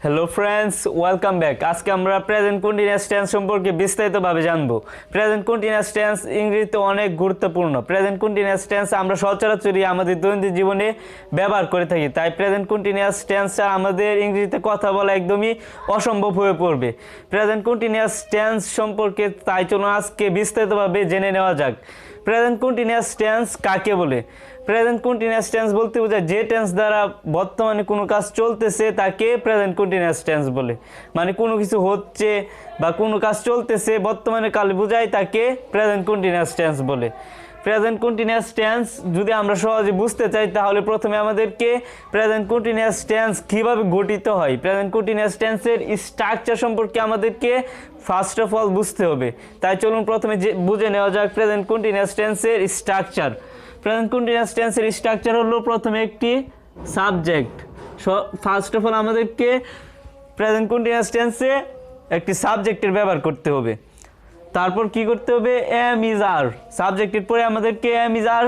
Hello friends, welcome back. আজকে আমরা present continuous tense সম্পর্কে বিস্তারিতভাবে জানবো। প্রেজেন্ট কন্টিনিউয়াস টেন্স ইংরেজিতে অনেক গুরুত্বপূর্ণ। প্রেজেন্ট কন্টিনিউয়াস টেন্স আমরা সচরাচরই আমাদের দৈনন্দিন জীবনে ব্যবহার করে থাকি, তাই প্রেজেন্ট কন্টিনিউয়াস টেন্সটা আমাদের ইংরেজিতে কথা বলা একদমই অসম্ভব হয়ে পড়বে। প্রেজেন্ট কন্টিনিউয়াস টেন্স সম্পর্কে তাই চলুন আজকে বিস্তারিতভাবে জেনে নেওয়া যাক। প্রেজেন্ট কন্টিনিউয়াস টেন্স কাকে বলে? প্রেজেন্ট কন্টিনিউয়াস টেন্স বলতে বোঝায় যে টেন্স দ্বারা বর্তমানে কোনো কাজ চলতেছে তাকে প্রেজেন্ট কন্টিনিউয়াস টেন্স বলে। মানে কোনো কিছু হচ্ছে বা কোনো কাজ চলতেছে বর্তমানে কালে বোঝায় তাকে প্রেজেন্ট কন্টিনিউয়াস টেন্স বলে। প্রেজেন্ট কন্টিনিউয়াস টেন্স যদি আমরা সহজে বুঝতে চাই তাহলে প্রথমে আমাদেরকে প্রেজেন্ট কন্টিনিউয়াস টেন্স কীভাবে গঠিত হয়, প্রেজেন্ট কন্টিনিউয়াস টেন্সের স্ট্রাকচার সম্পর্কে আমাদেরকে ফার্স্ট অফ অল বুঝতে হবে। তাই চলুন প্রথমে বুঝে নেওয়া যাক প্রেজেন্ট কন্টিনিউয়াস টেন্সের স্ট্রাকচার। প্রেজেন্ট কন্টিনিউয়াস টেন্সের স্ট্রাকচার হলো প্রথমে একটি সাবজেক্ট। ফার্স্ট অফ অল আমাদেরকে প্রেজেন্ট কন্টিনিউয়াস টেন্সে একটি সাবজেক্টের ব্যবহার করতে হবে। তারপর কি করতে হবে? এম ইজ আর। সাবজেক্টের পরে আমাদেরকে এম ইজ আর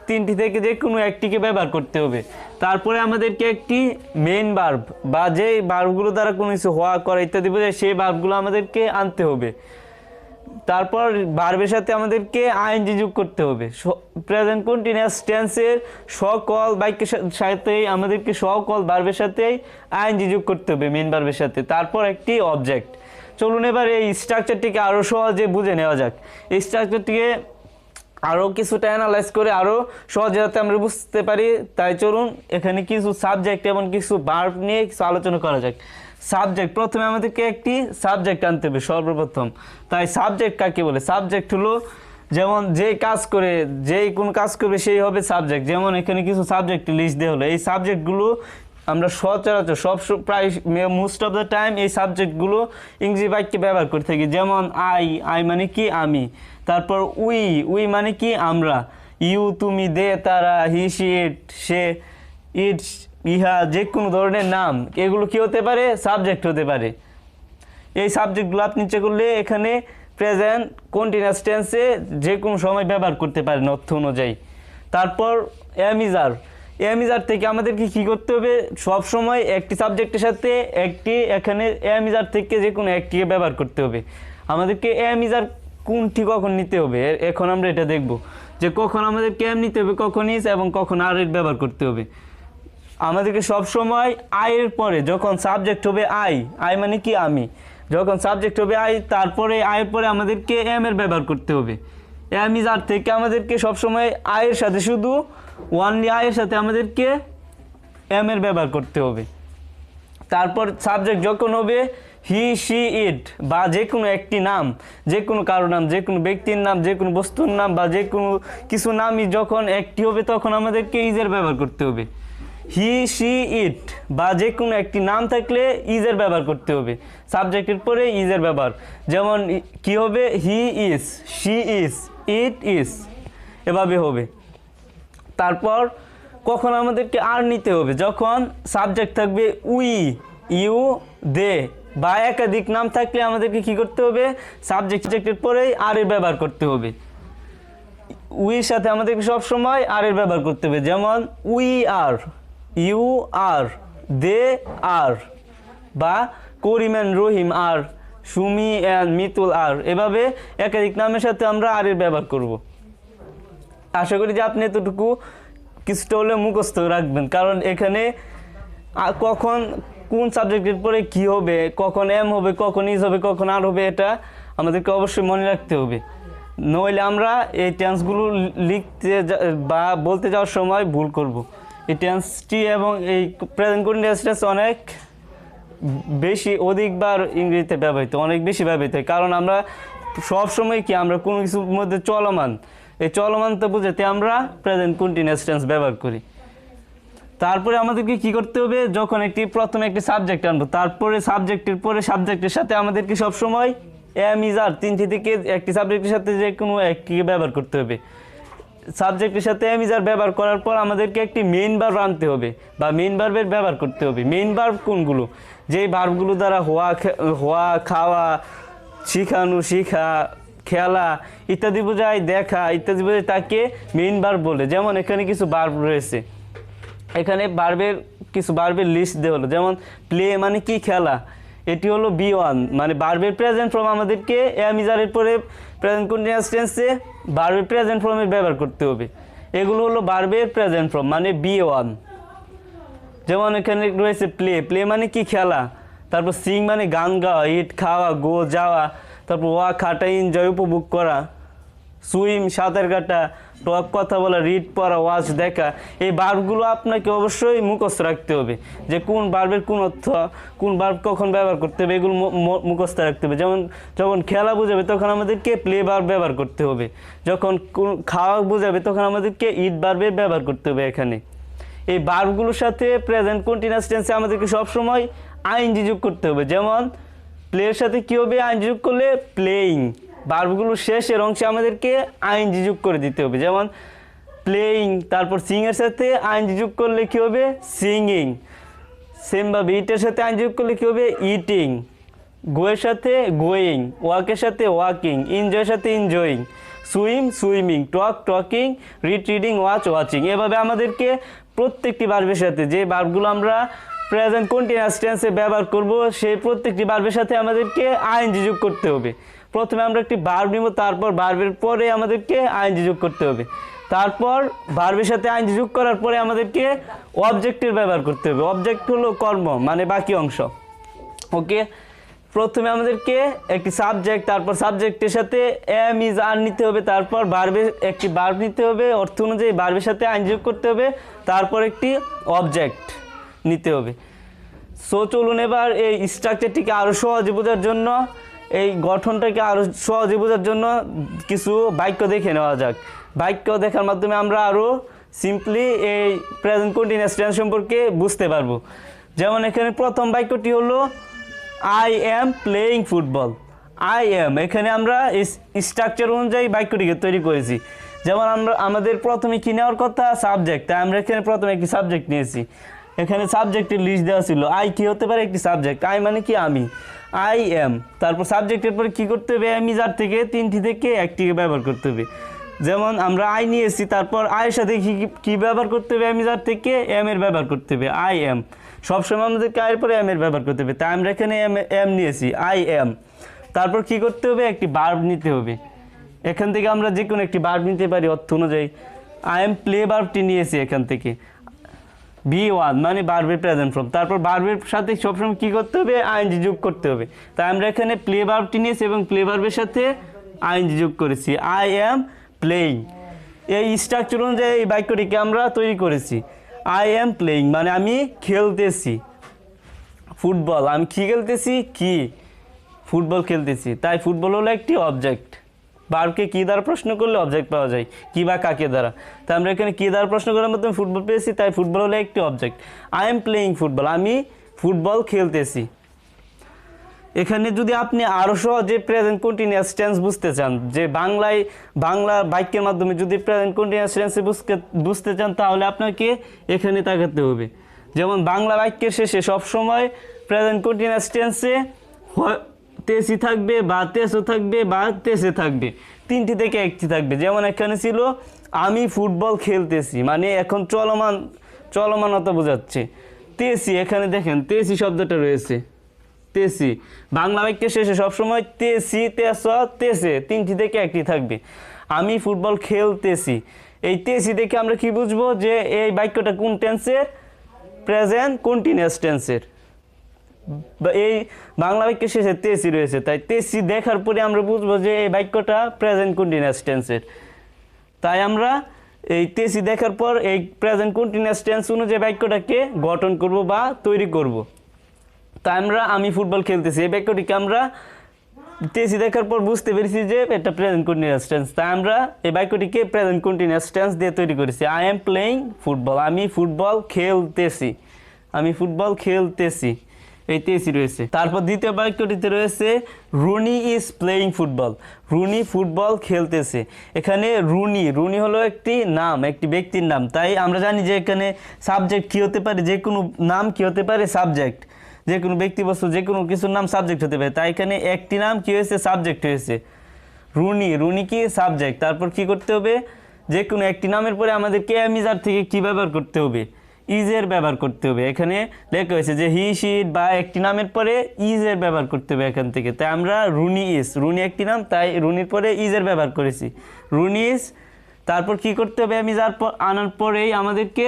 তিনটি থেকে যে কোনো একটিকে ব্যবহার করতে হবে। তারপরে আমাদেরকে একটি মেইন ভার্ব বা যে ভার্বগুলো দ্বারা কোনো কিছু হওয়া করা ইত্যাদি বোঝায় সেই ভার্বগুলো আমাদেরকে আনতে হবে। তারপর ভার্বের সাথে আমাদেরকে আইএনজি যোগ করতে হবে। প্রেজেন্ট কন্টিনিউয়াস টেন্সের সকল বাক্যের সাথেই আমাদেরকে সকল ভার্বের সাথেই আইএনজি যোগ করতে হবে মেইন ভার্বের সাথে। তারপর একটি অবজেক্ট। চলুন এবার এই স্ট্রাকচারটিকে আরও সহজে বুঝে নেওয়া যাক। এই স্ট্রাকচারটিকে আরও কিছুটা অ্যানালাইজ করে আরও সহজে যাতে আমরা বুঝতে পারি, তাই চলুন এখানে কিছু সাবজেক্ট এবং কিছু ভার্ব নিয়ে কিছু আলোচনা করা যাক। সাবজেক্ট, প্রথমে আমাদেরকে একটি সাবজেক্ট আনতে হবে সর্বপ্রথম। তাই সাবজেক্ট কাকে বলে? সাবজেক্ট হলো যেমন যে কাজ করে, যেই কোন কাজ করবে সেই হবে সাবজেক্ট। যেমন এখানে কিছু সাবজেক্ট লিস্ট দেওয়া হলো। এই সাবজেক্টগুলো আমরা সচরাচর প্রায় মোস্ট অফ দ্য টাইম এই সাবজেক্টগুলো ইংরেজি বাক্যে ব্যবহার করে থাকি। যেমন আই মানে কি আমি, তারপর উই মানে কি আমরা, ইউ তুমি, দে তারা, হি সি ইট সে, ইট ইহা, যে কোনো ধরনের নাম এগুলো কি হতে পারে? সাবজেক্ট হতে পারে। এই সাবজেক্টগুলো আপনি ইচ্ছে করলে এখানে প্রেজেন্ট কন্টিনিউয়াস টেন্সে যে কোনো সময় ব্যবহার করতে পারেন অর্থ অনুযায়ী। তারপর am is are. Am is are থেকে আমাদেরকে কী করতে হবে? সব সময় একটি সাবজেক্টের সাথে এখানে এম ইজ আর থেকে যে কোনো একটিকে ব্যবহার করতে হবে। আমাদেরকে এম ইজ আর কোনটি কখন নিতে হবে এখন আমরা এটা দেখব, যে কখন আমাদেরকে এম নিতে হবে, কখন ইজ এবং কখন আর এর ব্যবহার করতে হবে। আমাদেরকে সব সময় আয়ের পরে যখন সাবজেক্ট হবে আই মানে কি আমি, যখন সাবজেক্ট হবে তারপরে আয়ের পরে আমাদেরকে এম এর ব্যবহার করতে হবে। এম ইজ আর থেকে আমাদেরকে সবসময় আয়ের সাথে শুধু ওয়ানলি আয়ের সাথে আমাদেরকে এম এর ব্যবহার করতে হবে। তারপর সাবজেক্ট যখন হবে হি সি ইট বা যে কোনো একটি নাম, যে কোনো কারো নাম, যে কোনো ব্যক্তির নাম, যে কোনো বস্তুর নাম বা যে কোনো কিছু নামই যখন একটি হবে তখন আমাদেরকে ইজের ব্যবহার করতে হবে। হি সি ইট বা যে কোনো একটি নাম থাকলে ইজের ব্যবহার করতে হবে। সাবজেক্টের পরে ইজের ব্যবহার। যেমন কি হবে? He is, she is, it is, এভাবে হবে। তারপর কখন আমাদেরকে আর নিতে হবে? যখন সাবজেক্ট থাকবে উই, ইউ, দে বা একাধিক নাম থাকলে আমাদেরকে কি করতে হবে? সাবজেক্টের পরেই আর এর ব্যবহার করতে হবে। উইর সাথে আমাদেরকে সবসময় আর এর ব্যবহার করতে হবে। যেমন we are, you R, they are, বা Karim and Rahim are, Sumi and Mitul are, এভাবে একাধিক নামের সাথে আমরা আর এর ব্যবহার করব। আশা করি যে আপনি এতটুকু কিছুটা হলে মুখস্থ রাখবেন, কারণ এখানে কখন কোন সাবজেক্টের পরে কি হবে, কখন এম হবে, কখন ইজ হবে, কখন আর হবে, এটা আমাদেরকে অবশ্যই মনে রাখতে হবে। নইলে আমরা এই টেন্সগুলো লিখতে বা বলতে যাওয়ার সময় ভুল করব। এই টেন্সটি এবং এই প্রেজেন্ট কন্টিনিউয়াস টেন্স অনেক অধিকবার ইংরেজিতে ব্যবহৃত, অনেক বেশি ব্যবহৃত হয়। কারণ আমরা সব সময় কি আমরা কোনো কিছুর মধ্যে চলমান, এই চলমানটা বুঝাতে আমরা প্রেজেন্ট কন্টিনিউয়াস টেন্স ব্যবহার করি। তারপরে আমাদেরকে কি করতে হবে? যখন প্রথমে একটি সাবজেক্ট আনবো, তারপরে সাবজেক্টের পরে সাবজেক্টের সাথে আমাদেরকে সবসময় এম ইজ আর তিনটি থেকে একটি সাবজেক্টের সাথে যে কোনো একটিকে ব্যবহার করতে হবে। সাবজেক্টের সাথে এম ইজ আর ব্যবহার করার পর আমাদেরকে একটি মেইন ভার্ব আনতে হবে বা মেইন ভার্বের ব্যবহার করতে হবে। মেইন ভার্ব কোনগুলো? যেই ভার্বগুলো দ্বারা হওয়া, খাওয়া, শিখানো, শিখা, খেলা ইত্যাদি বোঝায়, দেখা ইত্যাদি বোঝায়, তাকে মেইন ভার্ব বলে। যেমন এখানে কিছু ভার্ব রয়েছে। এখানে ভার্বের কিছু ভার্বের লিস্ট দেওয়া হলো, যেমন প্লে মানে কি খেলা, এটি হলো বি1, মানে ভার্বের প্রেজেন্ট ফর্ম আমাদেরকে এম ইজারের পরে প্রেজেন্ট কন্টিনিউয়াস টেন্সে ভার্বের প্রেজেন্ট ফর্মের ব্যবহার করতে হবে। এগুলো হলো ভার্বের প্রেজেন্ট ফর্ম মানে বি1। যেমন এখানে রয়েছে প্লে, প্লে মানে কি খেলা, তারপর সিং মানে গান গাওয়া, ইট খাওয়া, গো যাওয়া, তারপর ওয়াক হাঁটা, এনজয় উপভোগ করা, সুইম সাঁতার কাটা, টক কথা বলা, রিড পড়া, ওয়াচ দেখা। এই ভার্বগুলো আপনাকে অবশ্যই মুখস্থ রাখতে হবে, যে কোন ভার্বের কোন অর্থ, কোন ভার্ব কখন ব্যবহার করতে হবে, এগুলো মুখস্থ রাখতে হবে। যেমন যখন খেলা বোঝাবে তখন আমাদেরকে প্লে ভার্ব ব্যবহার করতে হবে, যখন খাওয়া বোঝাবে তখন আমাদেরকে ইট ভার্বের ব্যবহার করতে হবে। এখানে এই ভার্বগুলোর সাথে প্রেজেন্ট কন্টিনিউয়াস টেন্সে আমাদেরকে সবসময় আইএনজি যোগ করতে হবে। যেমন প্লের সাথে কী হবে, আইএনজি যোগ করলে প্লেইং, ভার্বগুলোর শেষের অংশে আমাদেরকে আইএনজি যোগ করে দিতে হবে। যেমন প্লেইং, তারপর সিংয়ের সাথে আইএনজি যোগ করলে কী হবে, সিঙ্গিং। সেমভাবে ইটের সাথে আইএনজি যোগ করলে কী হবে, ইটিং। গোয়ের সাথে গোয়িং, ওয়াকের সাথে ওয়াকিং, এনজয়ের সাথে enjoying, swim swimming, talk talking, read reading, watch watching. এভাবে আমাদেরকে প্রত্যেকটি ভার্বের সাথে যে ভার্বগুলো আমরা প্রেজেন্ট কন্টিনিউয়াস টেন্সে ব্যবহার করব সেই প্রত্যেকটি ভার্বের সাথে আমাদেরকে আইএনজি যোগ করতে হবে। প্রথমে আমরা একটি ভার্ব নিব, তারপর ভার্বের পরে আমাদেরকে আইএনজি যোগ করতে হবে, তারপর ভার্বের সাথে আইএনজি যোগ করার পরে আমাদেরকে অবজেক্টের ব্যবহার করতে হবে। অবজেক্ট হলো কর্ম মানে বাকি অংশ। ওকে, প্রথমে আমাদেরকে একটি সাবজেক্ট, তারপর সাবজেক্টের সাথে এম ইজ আর নিতে হবে, তারপর ভার্বের একটি ভার্ব নিতে হবে, অর্থ অনুযায়ী ভার্বের সাথে আইএনজি যোগ করতে হবে, তারপর একটি অবজেক্ট নিতে হবে। সো চলুন এবার এই স্ট্রাকচারটিকে আরও সহজে বোঝার জন্য, এই গঠনটাকে আরও সহজে বোঝার জন্য কিছু বাক্য দেখে নেওয়া যাক। বাক্য দেখার মাধ্যমে আমরা আরও সিম্পলি এই প্রেজেন্ট কন্টিনিউয়াস টেন্স সম্পর্কে বুঝতে পারবো। যেমন এখানে প্রথম বাক্যটি হলো I am playing football. I am, এখানে আমরা স্ট্রাকচার অনুযায়ী বাক্যটিকে তৈরি করেছি। যেমন আমাদের প্রথমে কী নেওয়ার কথা, সাবজেক্ট, তাই আমরা এখানে প্রথমে একটি সাবজেক্ট নিয়েছি। এখানে সাবজেক্টের লিস্ট দেওয়া ছিল, আই কী হতে পারে, একটি সাবজেক্ট, আই মানে কি আমি, আই এম। তারপর সাবজেক্টের পরে কী করতে হবে, এম ইজ আর থেকে তিনটি থেকে একটিকে ব্যবহার করতে হবে। যেমন আমরা আই নিয়েছি, তারপর আয়ের সাথে কী ব্যবহার করতে হবে, এম ইজ আর থেকে এম এর ব্যবহার করতে হবে, আই এম। সবসময় আমাদেরকে আয়ের পরে এম এর ব্যবহার করতে হবে, তাই আমরা এখানে এম নিয়েছি, আই এম। তারপর কী করতে হবে, একটি ভার্ব নিতে হবে। এখান থেকে আমরা যে কোনো একটি ভার্ব নিতে পারি অর্থ অনুযায়ী। আই এম প্লে ভার্বটি নিয়েছি এখান থেকে, বি1 মানে ভার্বের প্রেজেন্ট ফর্ম। তারপর ভার্বের সাথে সবসময় কী করতে হবে, আইএনজি যোগ করতে হবে। তাই আমরা এখানে প্লে ভার্বটি নিয়েছি এবং প্লে ভার্বের সাথে আইএনজি যোগ করেছি, আই অ্যাম প্লেয়িং। এই স্ট্রাকচার অনুযায়ী এই বাক্যটিকে আমরা তৈরি করেছি। আই অ্যাম প্লেয়িং মানে আমি খেলতেছি ফুটবল, আমি কী খেলতেছি, কি ফুটবল খেলতেছি, তাই ফুটবল হলো একটি অবজেক্ট। ভার্বকে কী দ্বারা প্রশ্ন করলে অবজেক্ট পাওয়া যায়, কী বা কাকে দ্বারা, তাই আমরা এখানে কী দ্বারা প্রশ্ন করার মাধ্যমে ফুটবল পেয়েছি, তাই ফুটবল হলো একটি object. I am playing football, আমি ফুটবল খেলতেছি। এখানে যদি আপনি আরও সহজে প্রেজেন্ট কন্টিনিউয়াস টেন্স বুঝতে চান, যে বাংলা বাক্যের মাধ্যমে যদি প্রেজেন্ট কন্টিনিউয়াস টেন্সে বুঝতে চান, তাহলে আপনাকে এখানে তাকাতে হবে। যেমন বাংলা বাক্যের শেষে সবসময় প্রেজেন্ট কন্টিনিউয়াস টেন্সে তেসি থাকবে বা তেসও থাকবে বা তেসে থাকবে, তিনটি থেকে একটি থাকবে। যেমন এখানে ছিল আমি ফুটবল খেলতেছি, মানে এখন চলমানতা বোঝাচ্ছে। তেসি, এখানে দেখেন তেসি শব্দটা রয়েছে, তেসি। বাংলা বাক্যের শেষে সবসময় তেসি, তেস, তেসে তিনটি থেকে একটি থাকবে। আমি ফুটবল খেলতেছি, এই তেসি দেখে আমরা কি বুঝবো যে এই বাক্যটা কোন টেন্সের, প্রেজেন্ট কন্টিনিউয়াস টেন্সের। এই বাংলা বাক্যের শেষে তেসি রয়েছে, তাই তেসি দেখার পরে আমরা বুঝবো যে এই বাক্যটা প্রেজেন্ট কন্টিনিউয়াস টেন্সের। তাই আমরা এই তেসি দেখার পর এই প্রেজেন্ট কন্টিনিউয়াস টেন্স অনুযায়ী বাক্যটাকে গঠন করব বা তৈরি করব। তাই আমরা আমি ফুটবল খেলতেছি, এই বাক্যটিকে আমরা তেসি দেখার পর বুঝতে পেরেছি যে এটা প্রেজেন্ট কন্টিনিউয়াস টেন্স, তাই আমরা এই বাক্যটিকে প্রেজেন্ট কন্টিনিউয়াস টেন্স দিয়ে তৈরি করেছি। আই এম প্লেয়িং ফুটবল, আমি ফুটবল খেলতেছি, আমি ফুটবল খেলতেছি, এই তেসি রয়েছে। তারপর দ্বিতীয় বাক্যটিতে রয়েছে Rooney is playing football, Rooney football খেলতেছে। এখানে রুনি হলো একটি নাম, একটি ব্যক্তির নাম। তাই আমরা জানি যে এখানে সাবজেক্ট কী হতে পারে, যে কোনো নাম কী হতে পারে, সাবজেক্ট। যে কোনো ব্যক্তিবস্তু যে কোনো কিছুর নাম সাবজেক্ট হতে পারে। তাই এখানে একটি নাম কী হয়েছে, সাবজেক্ট হয়েছে, রুনি কি সাবজেক্ট। তারপর কি করতে হবে, যে কোনো একটি নামের পরে আমাদেরকে এম ইজ আর থেকে কী ব্যবহার করতে হবে, ইজের ব্যবহার করতে হবে। এখানে লেখা হয়েছে যে হি শি ইট বা একটি নামের পরে ইজের ব্যবহার করতে হবে এখান থেকে। তাই আমরা রুনি ইজ, রুনি একটি নাম, তাই রুনির পরে ইজের ব্যবহার করেছি, রুনি ইজ। তারপর কি করতে হবে, আমি যার আনার পরেই আমাদেরকে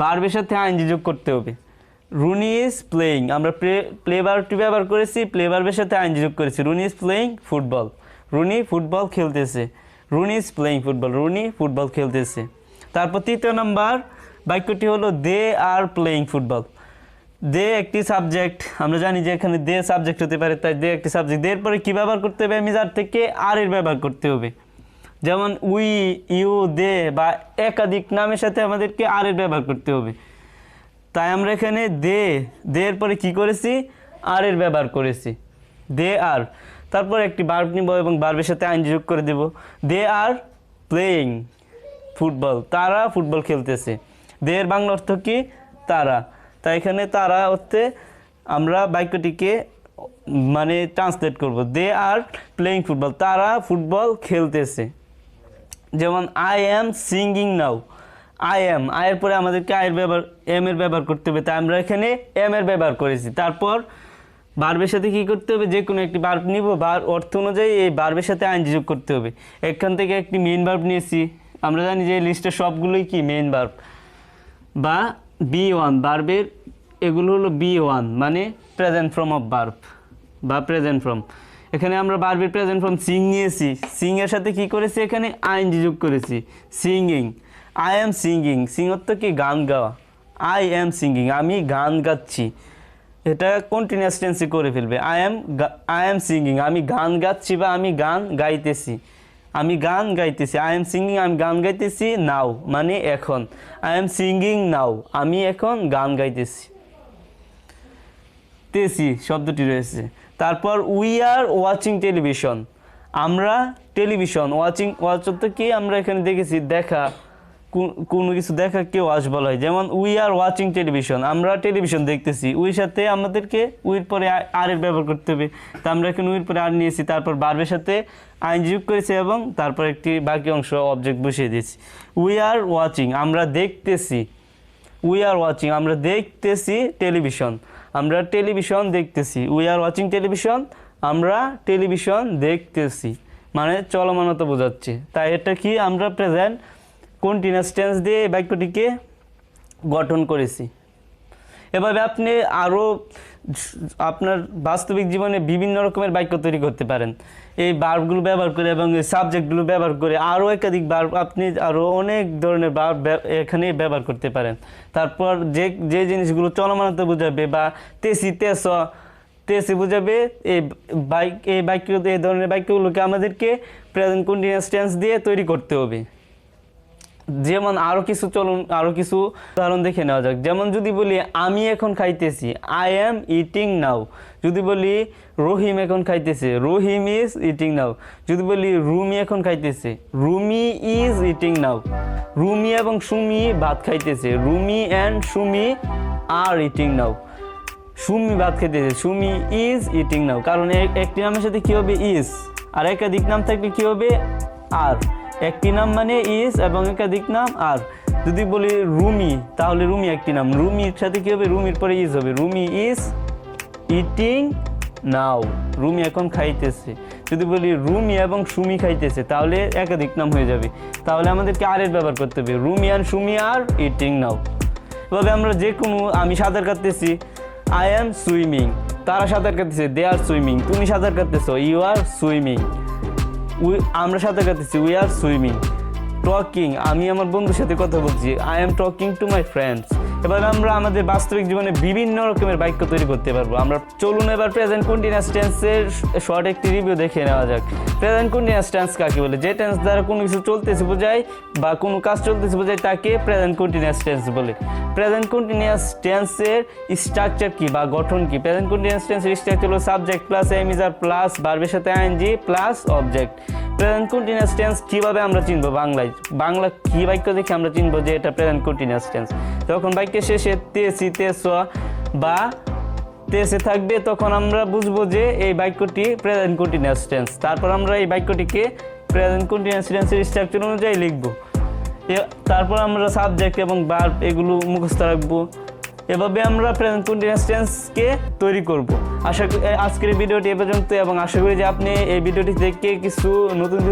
ভার্বের সাথে আইএনজি যোগ করতে হবে। রুনি ইজ প্লেয়িং, আমরা প্লে ভার্বটি ব্যবহার করেছি, প্লে ভার্বের সাথে আইএনজি যোগ করেছি। Rooney is playing football, Rooney football খেলতেছে, Rooney is playing football, Rooney football খেলতেছে। তারপর তৃতীয় নাম্বার বাক্যটি হলো দে আর প্লেয়িং ফুটবল। দে একটি সাবজেক্ট, আমরা জানি যে এখানে দে সাবজেক্ট হতে পারে, তাই দে একটি সাবজেক্ট। দের পরে কী ব্যবহার করতে হবে, আমি যার থেকে আর এর ব্যবহার করতে হবে। যেমন উই, ইউ, দে বা একাধিক নামের সাথে আমাদেরকে আর এর ব্যবহার করতে হবে। তাই আমরা এখানে দের পরে কি করেছি, আর এর ব্যবহার করেছি, দে আর। তারপর একটি ভার্ব নিব এবং ভার্বের সাথে আইএনজি যোগ করে দেব। দে আর প্লেয়িং ফুটবল, তারা ফুটবল খেলতেছে। দে এর বাংলা অর্থ কি, তারা। তাই এখানে তারা অর্থে আমরা বাক্যটিকে মানে ট্রান্সলেট করব, দে আর প্লেয়িং ফুটবল, তারা ফুটবল খেলতেছে। যেমন I am singing now, I am, আয়ের পরে আমাদেরকে আয়ের ব্যবহার এম এর ব্যবহার করতে হবে, তাই আমরা এখানে এম এর ব্যবহার করেছি। তারপর ভার্বের সাথে কী করতে হবে, যে কোনো একটি ভার্ব নিব, অর্থ অনুযায়ী এই ভার্বের সাথে আইএনজি যোগ করতে হবে। এখান থেকে একটি মেইন ভার্ব নিয়েছি, আমরা জানি যে লিস্টের সবগুলোই কি মেইন ভার্ব বা বি1 ভার্বের, এগুলো হলো বি1 মানে প্রেজেন্ট ফর্ম অফ ভার্ব বা প্রেজেন্ট ফর্ম। এখানে আমরা ভার্বের প্রেজেন্ট ফর্ম সিং নিয়েছি, সিং এর সাথে কি করেছি, এখানে আইএনজি যোগ করেছি, singing. I am singing, Singh অর্থ কি, গান গাওয়া। আই অ্যাম সিঙ্গিং, আমি গান গাচ্ছি, এটা কন্টিনিউয়াস টেন্সে করে ফেলবে। আই অ্যাম সিঙ্গিং, আমি গান গাচ্ছি বা আমি গান গাইতেছি, আমি গান গাইতেছি। আই এম সিঙ্গিং, আমি গান গাইতেছি। নাও মানে এখন, আই এম সিঙ্গিং নাও, আমি এখন গান গাইতেছি। তেসি শব্দটি রয়েছে। তারপর উই আর ওয়াচিং টেলিভিশন, আমরা টেলিভিশন ওয়াচ তো কি, আমরা এখানে দেখেছি দেখা, কোনো কিছু দেখা কেউ ওয়াচ বলা হয়। যেমন উই আর ওয়াচিং টেলিভিশন, আমরা টেলিভিশন দেখতেছি। উইর সাথে আমাদেরকে উইর পরে আর এর ব্যবহার করতে হবে, তা আমরা এখানে উইর পরে আর নিয়েছি। তারপর ভার্বের সাথে আইএনজি যোগ করেছি এবং তারপর একটি বাকি অংশ অবজেক্ট বসিয়ে দিয়েছি। উই আর ওয়াচিং, আমরা দেখতেছি। উই আর ওয়াচিং, আমরা দেখতেছি টেলিভিশন, আমরা টেলিভিশন দেখতেছি। উই আর ওয়াচিং টেলিভিশন, আমরা টেলিভিশন দেখতেছি, মানে চলমানতা বোঝাচ্ছে। তাই এটা কি, আমরা প্রেজেন্ট কন্টিনিউয়াস টেন্স দিয়ে এই বাক্যটিকে গঠন করেছি। এভাবে আপনি আরও আপনার বাস্তবিক জীবনে বিভিন্ন রকমের বাক্য তৈরি করতে পারেন এই ভার্বগুলো ব্যবহার করে এবং এই সাবজেক্টগুলো ব্যবহার করে। আরও একাধিক ভার্ব, আপনি আরও অনেক ধরনের ভার্ব এখানে ব্যবহার করতে পারেন। তারপর যে জিনিসগুলো চলমানতা বোঝাবে বা তেসি তেসি বোঝাবে, এই এই ধরনের বাক্যগুলোকে আমাদেরকে প্রেজেন্ট কন্টিনিউয়াস টেন্স দিয়ে তৈরি করতে হবে। যেমন আরও কিছু উদাহরণ দেখে নেওয়া যাক। যেমন যদি বলি আমি এখন খাইতেছি, আই অ্যাম ইটিং নাও। যদি বলি রহিম এখন খাইতেছে, রহিম ইজ ইটিং নাও। যদি বলি রুমি এখন খাইতেছে, Rumi is eating now. Rumi এবং সুমি ভাত খাইতেছে, Rumi and Sumi are eating now. Sumi ভাত খাইতেছে, সুমি ইজ ইটিং নাও। কারণ একটি নামের সাথে কী হবে, ইজ, আর একাধিক নাম থাকলে কী হবে, আর। একটি নাম মানে ইজ এবং একাধিক নাম আর। যদি বলি রুমি, তাহলে রুমি একটি নাম, রুমির সাথে কী হবে, রুমির পরে ইজ হবে, Rumi is eating now, Rumi এখন খাইতেছে। যদি বলি রুমি এবং সুমি খাইতেছে, তাহলে একাধিক নাম হয়ে যাবে, তাহলে আমাদেরকে আর এর ব্যবহার করতে হবে, Rumi and Sumi are eating now. এভাবে আমরা যে কোনো, আমি সাঁতার কাটতেছি, আই অ্যাম সুইমিং, তারা সাঁতার কাটতেছে, দে আর সুইমিং। তুমি সাঁতার কাটতেছো, ইউ আর সুইমিং। আমরা সাঁতার কাটতেছি, উই আর সুইমিং। টকিং, আমি আমার বন্ধুর সাথে কথা বলছি, I am talking to my friends. এবার আমরা আমাদের বাস্তবিক জীবনে বিভিন্ন রকমের বাক্য তৈরি করতে পারবো। আমরা চলুন এবার প্রেজেন্ট কন্টিনিউয়াস টেন্সের শর্ট একটি রিভিউ দেখে নেওয়া যাক। প্রেজেন্ট কন্টিনিউয়াস টেন্স কাকে বলে? যে টেন্স দ্বারা কোনো কিছু চলতেছে বোঝায় বা কোনো কাজ চলতেছে বোঝায় তাকে প্রেজেন্ট কন্টিনিউয়াস টেন্স বলে। প্রেজেন্ট কন্টিনিউয়াস টেন্সের স্ট্রাকচার কি বা গঠন কি? প্রেজেন্ট কন্টিনিউয়াস টেন্সের স্ট্রাকচার হলো subject plus am is are plus ভার্বের সাথে ING plus object. Present continuous tense কিভাবে আমরা চিনবো? বাংলা কি বাক্য দেখে আমরা চিনবো যে এটা প্রেজেন্ট কন্টিনিউয়াস টেন্স? যখন বাক্যের শেষে তেসি, তেস বা তেসে থাকবে তখন আমরা বুঝবো যে এই বাক্যটি প্রেজেন্ট কন্টিনিউয়াস টেন্স। তারপর আমরা এই বাক্যটিকে প্রেজেন্ট কন্টিনিউয়াস টেন্সের স্ট্রাকচার অনুযায়ী লিখব। তারপর আমরা সাবজেক্ট এবং ভার্ব এগুলো মুখস্থ রাখবো। এভাবে আমরা প্রেজেন্ট কন্টিনিউয়াস টেন্সকে তৈরি করব। আজকের ভিডিওটি এ পর্যন্ত, এবং আশা করি যে আপনি এই ভিডিওটি দেখে কিছু নতুন